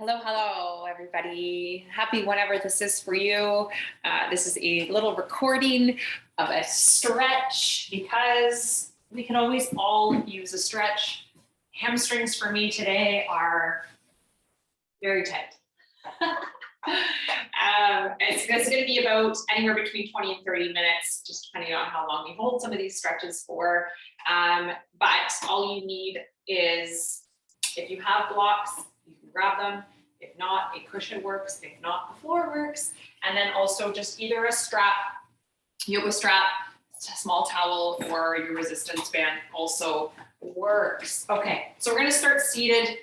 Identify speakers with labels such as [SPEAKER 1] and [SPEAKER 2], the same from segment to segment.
[SPEAKER 1] Hello, hello, everybody. Happy whenever this is for you. This is a little recording of a stretch because we can always all use a stretch. Hamstrings for me today are very tight. It's going to be about anywhere between 20 and 30 minutes, just depending on how long you hold some of these stretches for. But all you need is, if you have blocks, you can grab them. If not, a cushion works. If not, the floor works. And then also just either a strap, yoga strap, a small towel, or your resistance band also works. Okay, so we're going to start seated,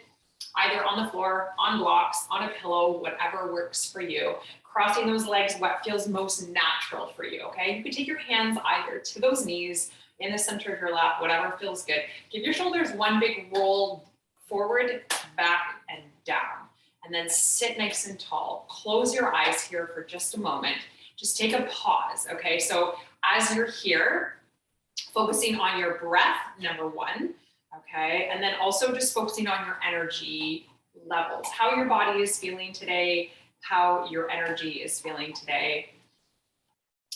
[SPEAKER 1] either on the floor, on blocks, on a pillow, whatever works for you. Crossing those legs, what feels most natural for you, okay? You can take your hands either to those knees, in the center of your lap, whatever feels good. Give your shoulders one big roll forward, back, and down. And then sit nice and tall. Close your eyes here for just a moment. Just take a pause, okay? So as you're here, focusing on your breath, number one, okay? And then also just focusing on your energy levels, how your body is feeling today, how your energy is feeling today.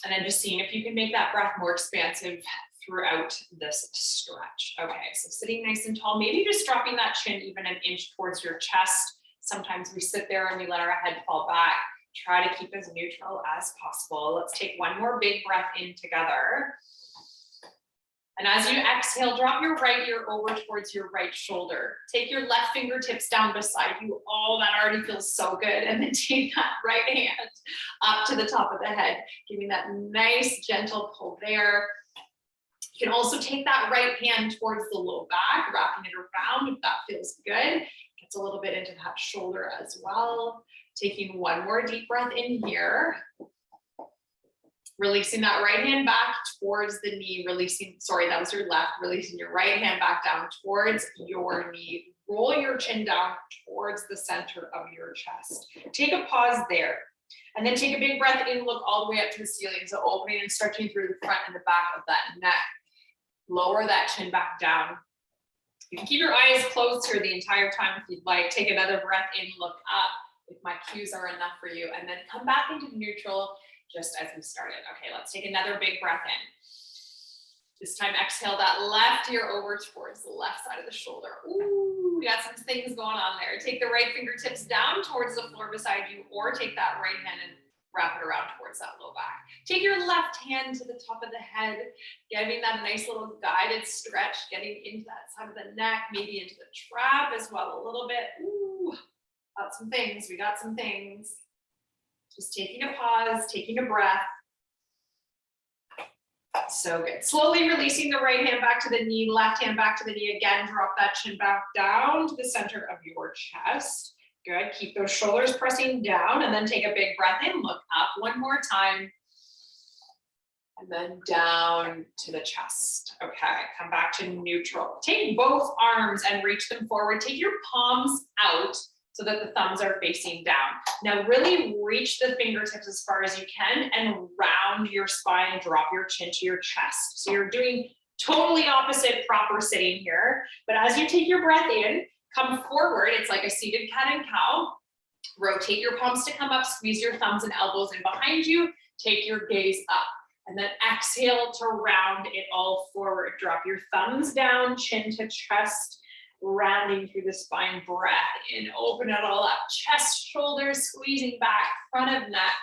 [SPEAKER 1] And then just seeing if you can make that breath more expansive throughout this stretch. Okay, so sitting nice and tall, maybe just dropping that chin even an inch towards your chest. Sometimes we sit there and we let our head fall back. Try to keep as neutral as possible. Let's take one more big breath in together. And as you exhale, drop your right ear over towards your right shoulder. Take your left fingertips down beside you. Oh, that already feels so good. And then take that right hand up to the top of the head, giving that nice gentle pull there. You can also take that right hand towards the low back, wrapping it around if that feels good. Gets a little bit into that shoulder as well. Taking one more deep breath in here. Releasing that right hand back towards the knee, that was your left, releasing your right hand back down towards your knee. Roll your chin down towards the center of your chest. Take a pause there. And then take a big breath in, look all the way up to the ceiling. So opening and stretching through the front and the back of that neck. Lower that chin back down. You can keep your eyes closed here the entire time if you'd like. Take another breath in, look up if my cues are enough for you, and then come back into neutral just as we started. Okay, let's take another big breath in. This time exhale that left ear over towards the left side of the shoulder. Ooh, we got some things going on there. Take the right fingertips down towards the floor beside you, or take that right hand and wrap it around towards that low back. Take your left hand to the top of the head, giving that nice little guided stretch, getting into that side of the neck, maybe into the trap as well a little bit. Ooh, got some things. We got some things. Just taking a pause, taking a breath. So good. Slowly releasing the right hand back to the knee, left hand back to the knee again. Drop that chin back down to the center of your chest. Good. Keep those shoulders pressing down, and then take a big breath in. Look up one more time. And then down to the chest. Okay, come back to neutral. Take both arms and reach them forward. Take your palms out so that the thumbs are facing down. Now really reach the fingertips as far as you can and round your spine, drop your chin to your chest. So you're doing totally opposite proper sitting here. But as you take your breath in, come forward. It's like a seated cat and cow. Rotate your palms to come up, squeeze your thumbs and elbows in behind you. Take your gaze up. And then exhale to round it all forward. Drop your thumbs down, chin to chest, rounding through the spine. Breath in, open it all up. Chest, shoulders, squeezing back, front of neck.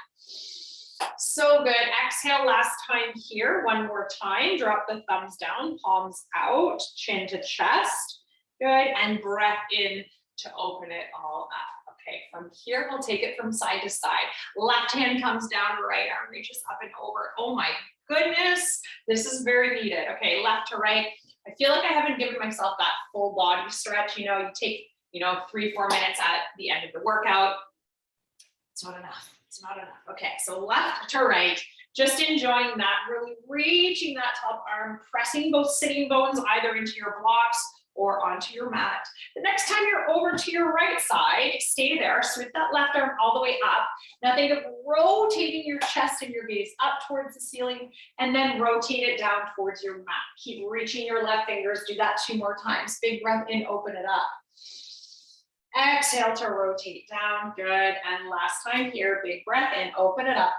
[SPEAKER 1] So good. Exhale last time here. One more time. Drop the thumbs down, palms out, chin to chest. Good. And breath in to open it all up. Okay, from here, we'll take it from side to side. Left hand comes down, right arm reaches up and over. Oh my goodness, this is very needed. Okay, left to right. I feel like I haven't given myself that full body stretch. You know, you take, 3-4 minutes at the end of the workout. It's not enough. It's not enough. Okay, so left to right. Just enjoying that, really reaching that top arm, pressing both sitting bones either into your blocks or onto your mat. The next time you're over to your right side, stay there, sweep that left arm all the way up. Now think of rotating your chest and your gaze up towards the ceiling, and then rotate it down towards your mat. Keep reaching your left fingers, do that 2 more times. Big breath in, open it up. Exhale to rotate down, good. And last time here, big breath in, open it up.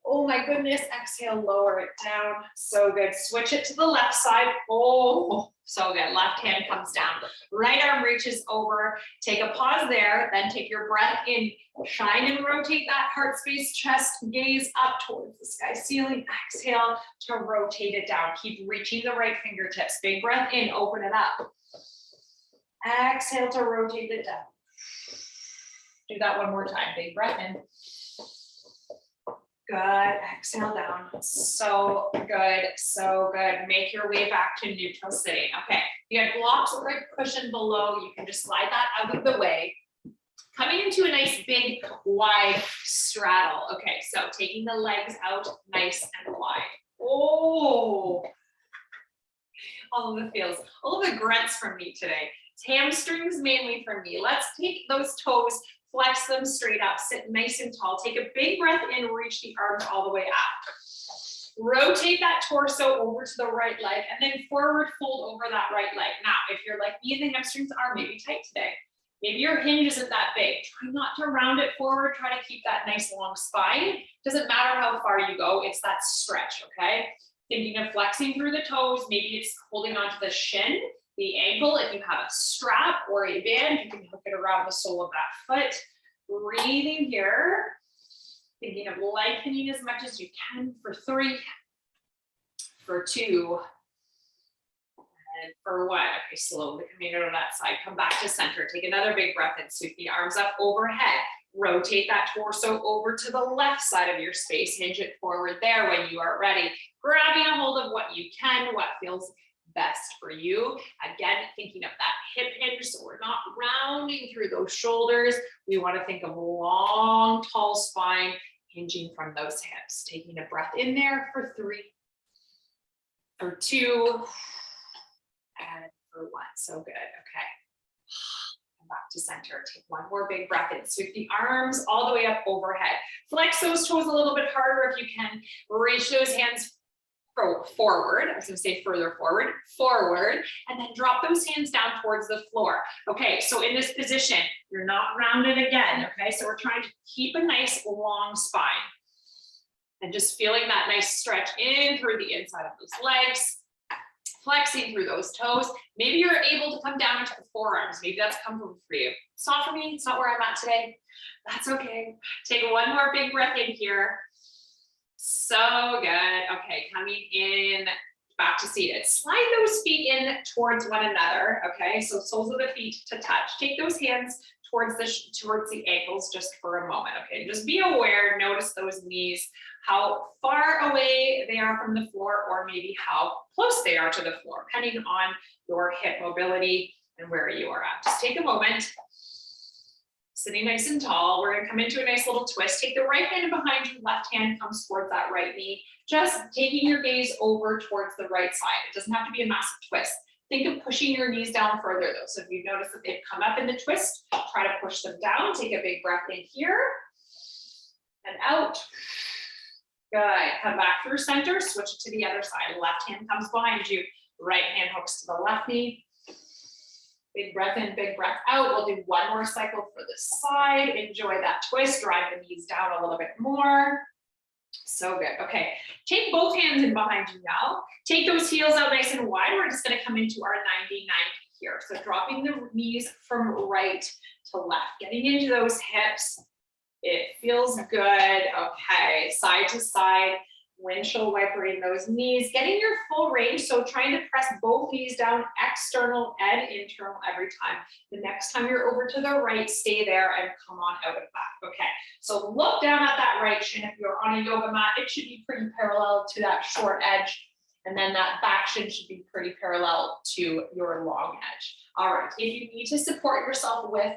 [SPEAKER 1] Oh my goodness, exhale, lower it down. So good. Switch it to the left side. Oh, so good. Left hand comes down. Right arm reaches over. Take a pause there. Then take your breath in. Shine and rotate that heart space, chest, gaze up towards the sky ceiling. Exhale to rotate it down. Keep reaching the right fingertips. Big breath in, open it up. Exhale to rotate it down. Do that one more time. Big breath in. Good. Exhale down. So good. So good. Make your way back to neutral sitting. Okay. You have blocks or a cushion below. You can just slide that out of the way. Coming into a nice big wide straddle. Okay. So taking the legs out nice and wide. Oh, all of the feels, all of the grunts from me today. It's hamstrings mainly from me. Let's take those toes, flex them straight up, sit nice and tall. Take a big breath in, reach the arms all the way up. Rotate that torso over to the right leg and then forward fold over that right leg. Now, if you're like me and the hamstrings are maybe tight today, maybe your hinge isn't that big, try not to round it forward, try to keep that nice long spine. Doesn't matter how far you go, it's that stretch, okay? Thinking of flexing through the toes, maybe it's holding onto the shin, the ankle. If you have a strap or a band, you can hook it around the sole of that foot. Breathing here, thinking of lengthening as much as you can for 3, for 2, and for 1. Okay, slowly coming out of that side. Come back to center. Take another big breath in. Sweep the arms up overhead. Rotate that torso over to the left side of your space. Hinge it forward there when you are ready. Grabbing a hold of what you can, what feels best for you. Again, thinking of that hip hinge, so we're not rounding through those shoulders. We want to think of long, tall spine, hinging from those hips. Taking a breath in there for 3, for 2, and for 1. So good. Okay. Back to center. Take one more big breath in. Sweep the arms all the way up overhead. Flex those toes a little bit harder if you can. Reach those hands forward. I was going to say further forward, and then drop those hands down towards the floor. Okay, so in this position, you're not rounded again. Okay, so we're trying to keep a nice long spine and just feeling that nice stretch in through the inside of those legs. Flexing through those toes. Maybe you're able to come down into the forearms. Maybe that's comfortable for you. It's not for me. It's not where I'm at today. That's okay. Take one more big breath in here. So good. Okay, coming in back to seated. Slide those feet in towards one another. Okay, so soles of the feet to touch. Take those hands towards the ankles just for a moment. Okay, just be aware. Notice those knees, how far away they are from the floor, or maybe how close they are to the floor, depending on your hip mobility and where you are at. Just take a moment. Sitting nice and tall, we're gonna come into a nice little twist. Take the right hand behind you, left hand comes towards that right knee. Just taking your gaze over towards the right side. It doesn't have to be a massive twist. Think of pushing your knees down further though. So if you notice that they've come up in the twist, try to push them down. Take a big breath in here and out. Good. Come back through center, switch it to the other side. Left hand comes behind you, right hand hooks to the left knee. Big breath in, big breath out. We'll do one more cycle for the side. Enjoy that twist. Drive the knees down a little bit more. So good. Okay. Take both hands in behind you now. Take those heels out nice and wide. We're just going to come into our 90-90 here. So dropping the knees from right to left, getting into those hips. It feels good. Okay. Side to side. Windshield wipering those knees, getting your full range. So trying to press both knees down, external and internal every time. The next time you're over to the right, stay there and come on out of that. Okay, so look down at that right shin. If you're on a yoga mat, it should be pretty parallel to that short edge. And then that back shin should be pretty parallel to your long edge. All right, if you need to support yourself with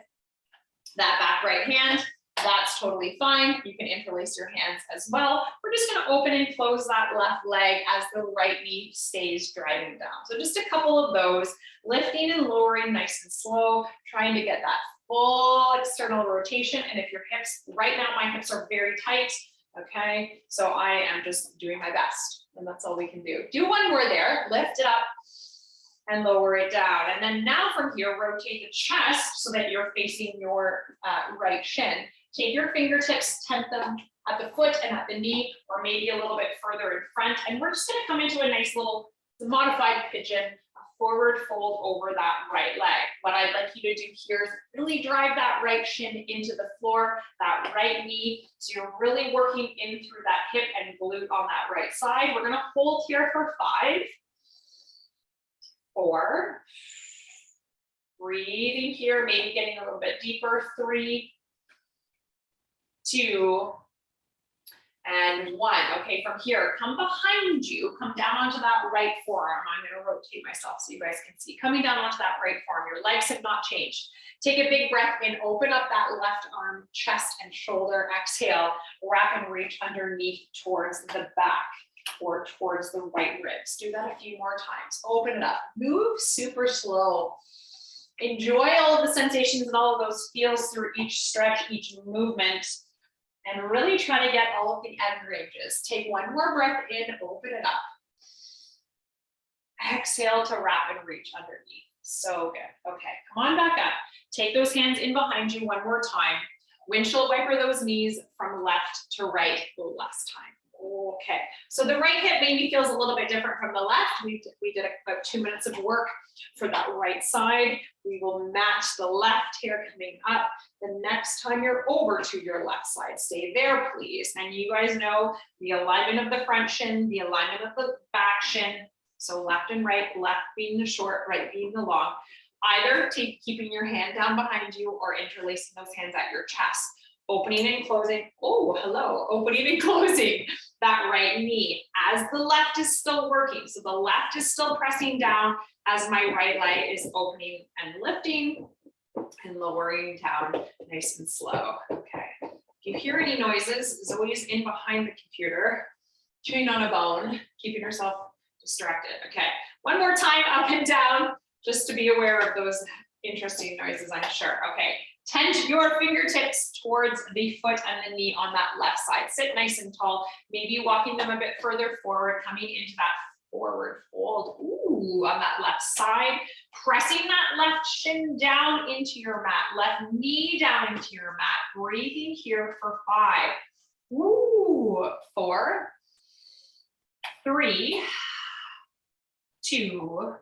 [SPEAKER 1] that back right hand, that's totally fine. You can interlace your hands as well. We're just going to open and close that left leg as the right knee stays driving down. So just a couple of those, lifting and lowering nice and slow, trying to get that full external rotation. And if your hips, right now my hips are very tight, okay? So I am just doing my best, and that's all we can do. Do one more there, lift it up. and lower it down. And then now from here, rotate the chest so that you're facing your right shin. Take your fingertips, tent them at the foot and at the knee, or maybe a little bit further in front. And we're just gonna come into a nice little modified pigeon, a forward fold over that right leg. What I'd like you to do here is really drive that right shin into the floor, that right knee. So you're really working in through that hip and glute on that right side. We're gonna hold here for 5, 4, breathing here, maybe getting a little bit deeper, 3, 2, and 1. Okay, from here, come behind you, come down onto that right forearm. I'm gonna rotate myself so you guys can see. Coming down onto that right forearm, your legs have not changed. Take a big breath in, open up that left arm, chest and shoulder, exhale, wrap and reach underneath towards the back or towards the right ribs. Do that a few more times. Open it up, move super slow. Enjoy all of the sensations and all of those feels through each stretch, each movement, and really try to get all of the end ranges. Take one more breath in, open it up. Exhale to wrap and reach underneath. So good. Okay, come on back up. Take those hands in behind you one more time. Windshield wiper those knees from left to right last time. Okay, so the right hip maybe feels a little bit different from the left. We did about 2 minutes of work for that right side. We will match the left here coming up. The next time you're over to your left side, stay there, please. And you guys know the alignment of the front shin, the alignment of the back shin. So left and right, left being the short, right being the long. Either keeping your hand down behind you or interlacing those hands at your chest. Opening and closing. Oh, hello. Opening and closing that right knee as the left is still working. So the left is still pressing down as my right leg is opening and lifting and lowering down nice and slow. Okay. If you hear any noises, Zoe's in behind the computer, chewing on a bone, keeping herself distracted. Okay. One more time, up and down, just to be aware of those interesting noises, I'm sure. Okay. Tend your fingertips towards the foot and the knee on that left side. Sit nice and tall, maybe walking them a bit further forward, coming into that forward fold. Ooh, on that left side, pressing that left shin down into your mat, left knee down into your mat. Breathing here for 5. Ooh, 4, 3, 2,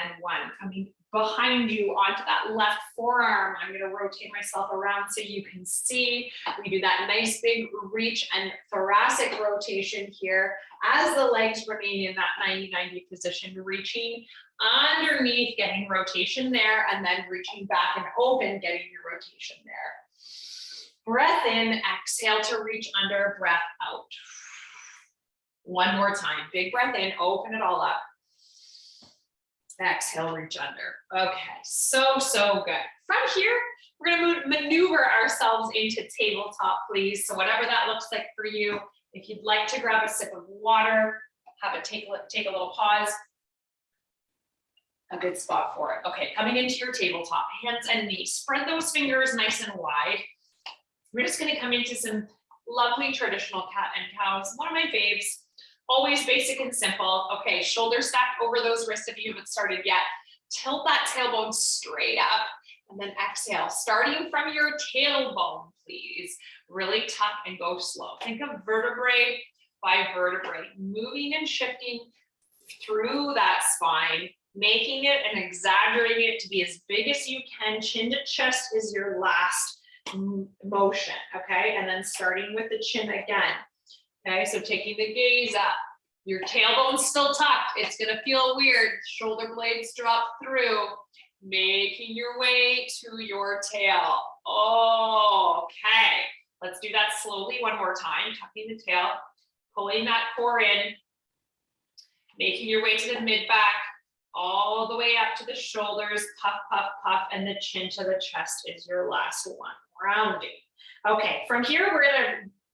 [SPEAKER 1] and 1. Coming behind you onto that left forearm. I'm going to rotate myself around so you can see. We do that nice big reach and thoracic rotation here as the legs remain in that 90-90 position, reaching underneath, getting rotation there, and then reaching back and open, getting your rotation there. Breath in, exhale to reach under, breath out. One more time, big breath in, open it all up. Exhale, reach under. Okay, so good. From here, we're gonna maneuver ourselves into tabletop, please. So whatever that looks like for you, if you'd like to grab a sip of water, have it take a little pause. A good spot for it. Okay, coming into your tabletop, hands and knees. Spread those fingers nice and wide. We're just gonna come into some lovely traditional cat and cows. One of my faves. Always basic and simple. Okay, shoulders stacked over those wrists if you haven't started yet. Tilt that tailbone straight up and then exhale. Starting from your tailbone, please. Really tuck and go slow. Think of vertebrae by vertebrae, moving and shifting through that spine, making it and exaggerating it to be as big as you can. Chin to chest is your last motion, okay? And then starting with the chin again. Okay, so taking the gaze up, your tailbone's still tucked. It's gonna feel weird. Shoulder blades drop through, making your way to your tail. Okay, let's do that slowly one more time. Tucking the tail, pulling that core in, making your way to the mid back, all the way up to the shoulders, puff, puff, puff, and the chin to the chest is your last one, rounding. Okay, from here,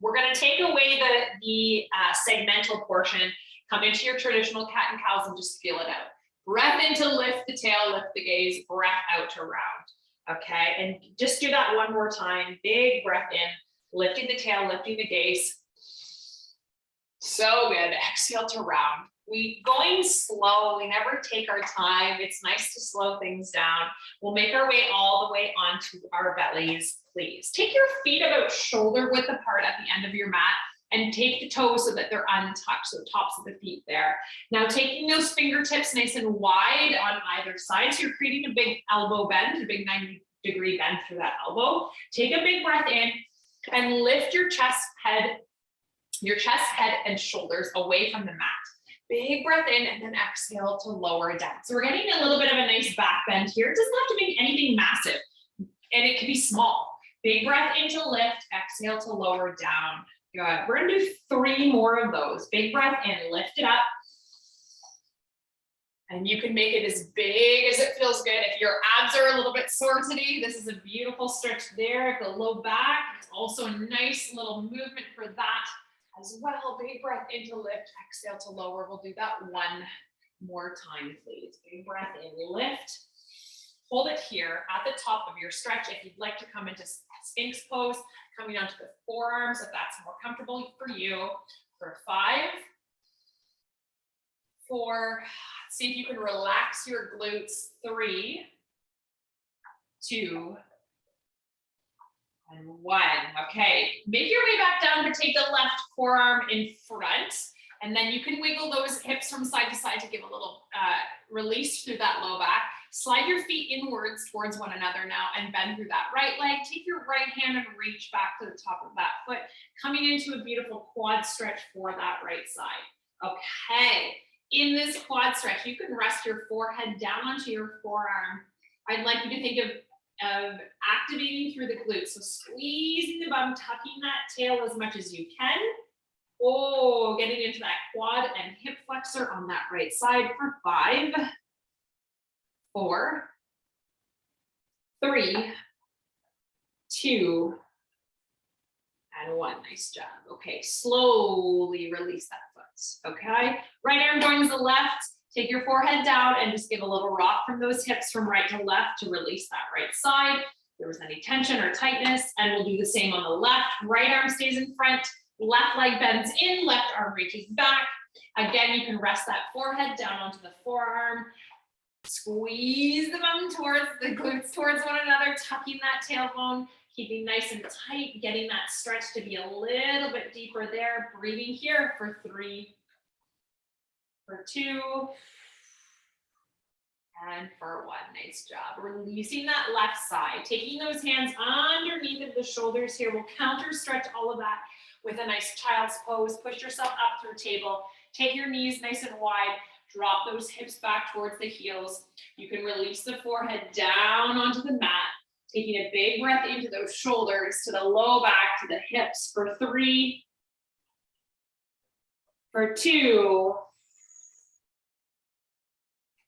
[SPEAKER 1] we're gonna take away the segmental portion, come into your traditional cat and cows and just feel it out. Breath in to lift the tail, lift the gaze, breath out to round, okay? And just do that one more time. Big breath in, lifting the tail, lifting the gaze. So good, exhale to round. going slow, we never take our time. It's nice to slow things down. We'll make our way all the way onto our bellies, please. Take your feet about shoulder width apart at the end of your mat and take the toes so that they're untouched, so the tops of the feet there. Now taking those fingertips nice and wide on either side, so you're creating a big elbow bend, a big 90-degree bend through that elbow. Take a big breath in and lift your chest, head and shoulders away from the mat. Big breath in and then exhale to lower it down. So we're getting a little bit of a nice back bend here. It doesn't have to be anything massive, and it can be small. Big breath in to lift, exhale to lower down. Good. We're gonna do 3 more of those. Big breath in, lift it up. And you can make it as big as it feels good. If your abs are a little bit sore today, this is a beautiful stretch there. The low back, it's also a nice little movement for that as well. Big breath in to lift, exhale to lower. We'll do that 1 more time, please. Big breath in, lift. Hold it here at the top of your stretch. If you'd like to come into Sphinx pose, coming onto the forearms, if that's more comfortable for you, for 5, 4, see if you can relax your glutes, 3, 2, and 1. Okay, make your way back down, but take the left forearm in front, and then you can wiggle those hips from side to side to give a little release through that low back. Slide your feet inwards towards one another now and bend through that right leg. Take your right hand and reach back to the top of that foot, coming into a beautiful quad stretch for that right side. Okay, in this quad stretch, you can rest your forehead down onto your forearm. I'd like you to think of activating through the glutes. So squeezing the bum, tucking that tail as much as you can. Oh, getting into that quad and hip flexor on that right side for 5, 4, 3, 2, and 1. Nice job. Okay, slowly release that foot. Okay, right arm joins the left. Take your forehead down and just give a little rock from those hips from right to left to release that right side. If there was any tension or tightness, and we'll do the same on the left. Right arm stays in front, left leg bends in, left arm reaches back. Again, you can rest that forehead down onto the forearm. Squeeze the bum towards the glutes towards one another, tucking that tailbone, keeping nice and tight, getting that stretch to be a little bit deeper there. Breathing here for 3, for 2, and for 1. Nice job. Releasing that left side, taking those hands underneath of the shoulders here. We'll counter stretch all of that with a nice child's pose. Push yourself up through table. Take your knees nice and wide. Drop those hips back towards the heels. You can release the forehead down onto the mat, taking a big breath into those shoulders, to the low back, to the hips for 3, for 2,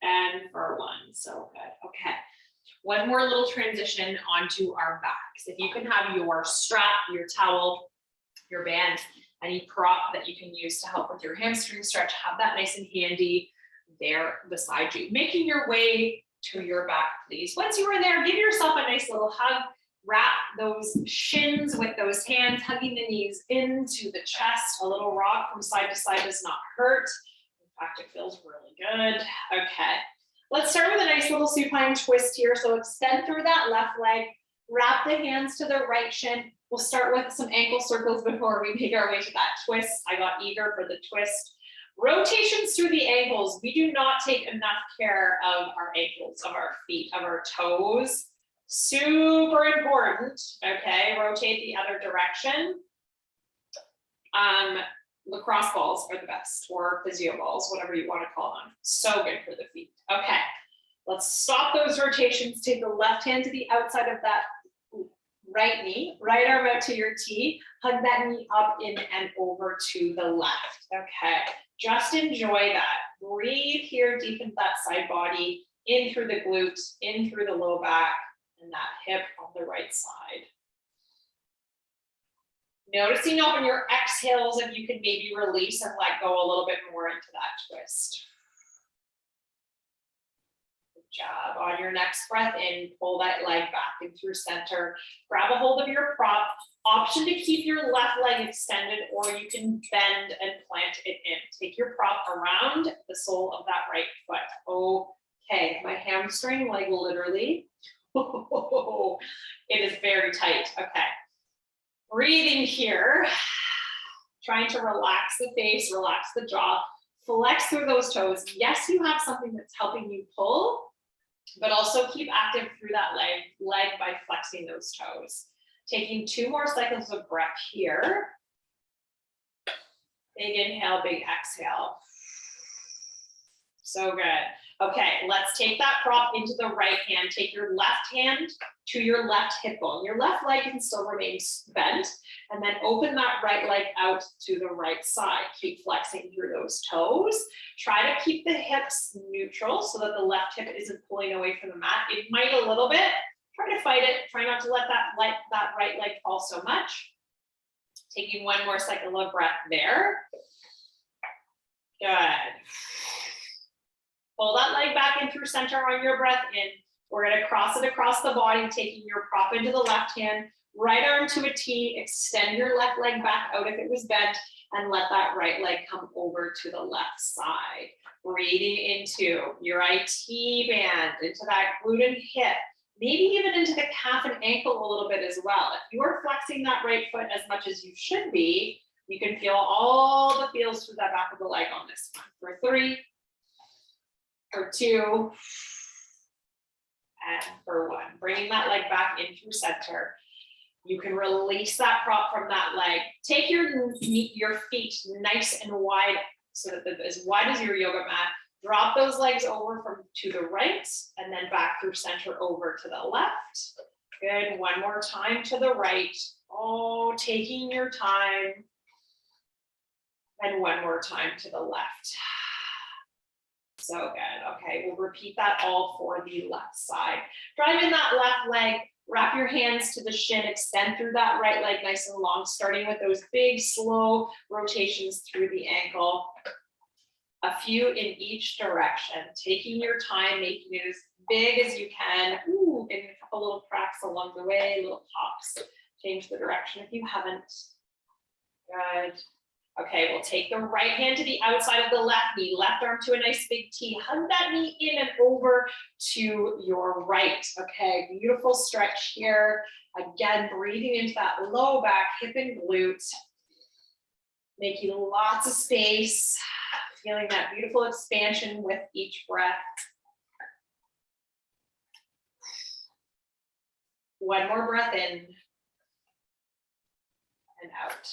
[SPEAKER 1] and for 1. So good. Okay. 1 more little transition onto our backs. If you can have your strap, your towel, your band, any prop that you can use to help with your hamstring stretch, have that nice and handy there beside you. Making your way to your back, please. Once you are there, give yourself a nice little hug. Wrap those shins with those hands, hugging the knees into the chest. A little rock from side to side does not hurt. In fact, it feels really good. Okay, let's start with a nice little supine twist here. So extend through that left leg, wrap the hands to the right shin. We'll start with some ankle circles before we make our way to that twist. I got eager for the twist. Rotations through the ankles. We do not take enough care of our ankles, of our feet, of our toes. Super important. Okay, rotate the other direction. Lacrosse balls are the best, or physio balls, whatever you want to call them. So good for the feet. Okay, let's stop those rotations. Take the left hand to the outside of that right knee, right arm out to your T. Hug that knee up, in and over to the left. Okay, just enjoy that. Breathe here, deepen that side body, in through the glutes, in through the low back, and that hip on the right side. Noticing on your exhales if you can maybe release and let go a little bit more into that twist. Good job. On your next breath in, pull that leg back in through center. Grab a hold of your prop Option to keep your left leg extended, or you can bend and plant it in. Take your prop around the sole of that right foot. Okay, my hamstring, like literally, it is very tight. Okay, breathing here, trying to relax the face, relax the jaw, flex through those toes. Yes, you have something that's helping you pull, but also keep active through that leg by flexing those toes. Taking 2 more cycles of breath here. Big inhale, big exhale. So good. Okay, let's take that prop into the right hand. Take your left hand to your left hip bone. Your left leg can still remain bent, and then open that right leg out to the right side. Keep flexing through those toes. Try to keep the hips neutral so that the left hip isn't pulling away from the mat. It might a little bit. Try to fight it. Try not to let that right leg fall so much. Taking 1 more cycle of breath there. Good. Pull that leg back in through center on your breath in. We're going to cross it across the body, taking your prop into the left hand, right arm to a T, extend your left leg back out if it was bent, and let that right leg come over to the left side. Breathing into your IT band, into that glute and hip, maybe even into the calf and ankle a little bit as well. If you are flexing that right foot as much as you should be, you can feel all the feels through that back of the leg on this one. For 3, for 2, and for 1. Bringing that leg back in through center. You can release that prop from that leg. Take your feet nice and wide, so that they're as wide as your yoga mat. Drop those legs over to the right, and then back through center over to the left. Good. 1 more time to the right. Taking your time. And 1 more time to the left. So good. Okay, we'll repeat that all for the left side. Drive in that left leg, wrap your hands to the shin, extend through that right leg nice and long, starting with those big, slow rotations through the ankle. A few in each direction, taking your time, making it as big as you can. Ooh, and a couple little cracks along the way, little pops. Change the direction if you haven't. Good. Okay, we'll take the right hand to the outside of the left knee, left arm to a nice big T. Hug that knee in and over to your right. Okay, beautiful stretch here. Again, breathing into that low back, hip and glute. Making lots of space. Feeling that beautiful expansion with each breath. 1 more breath in and out.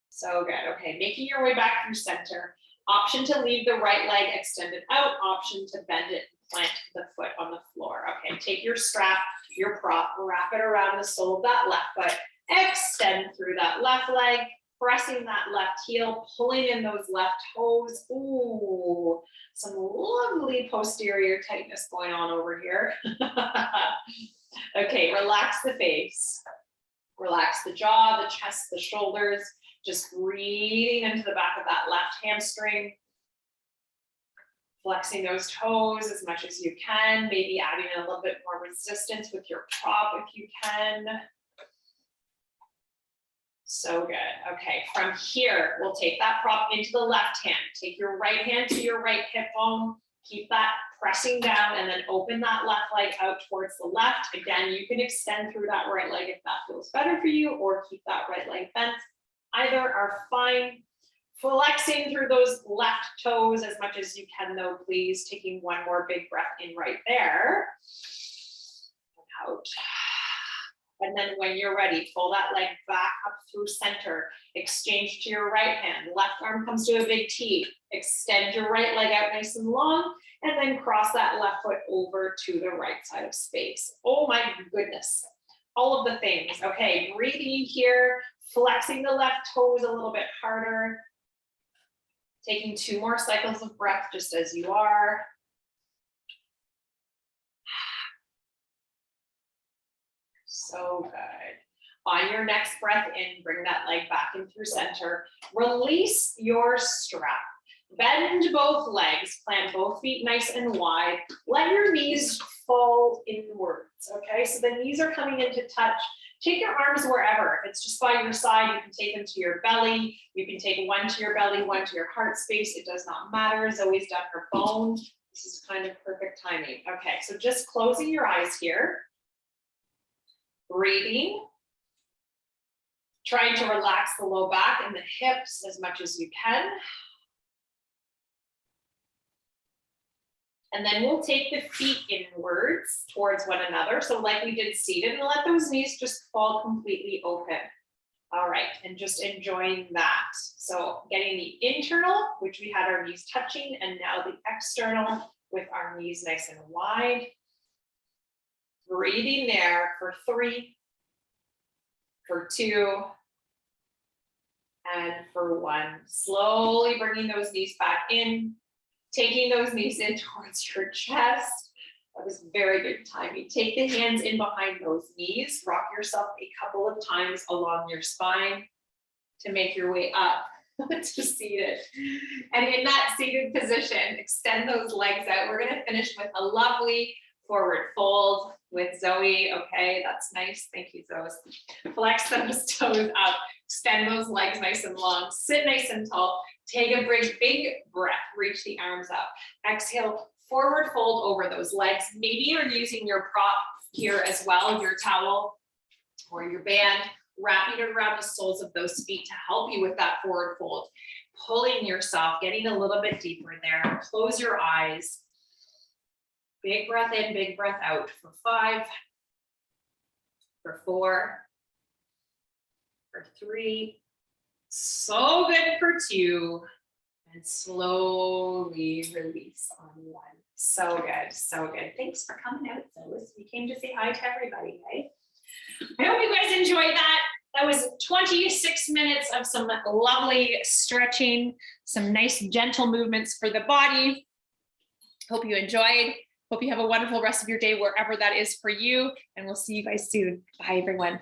[SPEAKER 1] So good. Okay, making your way back through center. Option to leave the right leg extended out. Option to bend it and plant the foot on the floor. Okay, take your strap, your prop, wrap it around the sole of that left foot. Extend through that left leg, pressing that left heel, pulling in those left toes. Ooh, some lovely posterior tightness going on over here. Okay, relax the face. Relax the jaw, the chest, the shoulders. Just breathing into the back of that left hamstring. Flexing those toes as much as you can. Maybe adding a little bit more resistance with your prop if you can. So good. Okay, from here, we'll take that prop into the left hand. Take your right hand to your right hip bone. Keep that pressing down, and then open that left leg out towards the left. Again, you can extend through that right leg if that feels better for you, or keep that right leg bent. Either are fine. Flexing through those left toes as much as you can though, please. Taking 1 more big breath in right there. And out. And then when you're ready, pull that leg back up through center. Exchange to your right hand. Left arm comes to a big T. Extend your right leg out nice and long. And then cross that left foot over to the right side of space. Oh my goodness. All of the things. Okay, breathing here. Flexing the left toes a little bit harder. Taking 2 more cycles of breath just as you are. So good. On your next breath in, bring that leg back in through center. Release your strap. Bend both legs, plant both feet nice and wide. Let your knees fall inwards, okay? So the knees are coming into touch. Take your arms wherever. If it's just by your side, you can take them to your belly. You can take one to your belly, one to your heart space. It does not matter. Zoe's done her bone. This is kind of perfect timing. Okay, so just closing your eyes here. Breathing. Trying to relax the low back and the hips as much as you can. And then we'll take the feet inwards towards one another. So like we did seated, and let those knees just fall completely open. All right, and just enjoying that. So getting the internal, which we had our knees touching, and now the external with our knees nice and wide. Breathing there for 3, for 2, and for 1. Slowly bringing those knees back in. Taking those knees in towards your chest. That was very good timing. Take the hands in behind those knees. Rock yourself a couple of times along your spine to make your way up to seated. And in that seated position, extend those legs out. We're going to finish with a lovely forward fold with Zoe. Okay, that's nice. Thank you, Zoe. Flex those toes up. Extend those legs nice and long. Sit nice and tall. Take a big breath, reach the arms up. Exhale, forward fold over those legs. Maybe you're using your prop here as well, your towel or your band, wrapping it around the soles of those feet to help you with that forward fold. Pulling yourself, getting a little bit deeper in there. Close your eyes. Big breath in, big breath out for 5, for 4, for 3, so good for 2, and slowly release on 1. So good, so good. Thanks for coming out, Zoe. We came to say hi to everybody, right? I hope you guys enjoyed that. That was 26 minutes of some lovely stretching, some nice gentle movements for the body. Hope you enjoyed. Hope you have a wonderful rest of your day wherever that is for you. And we'll see you guys soon. Bye, everyone.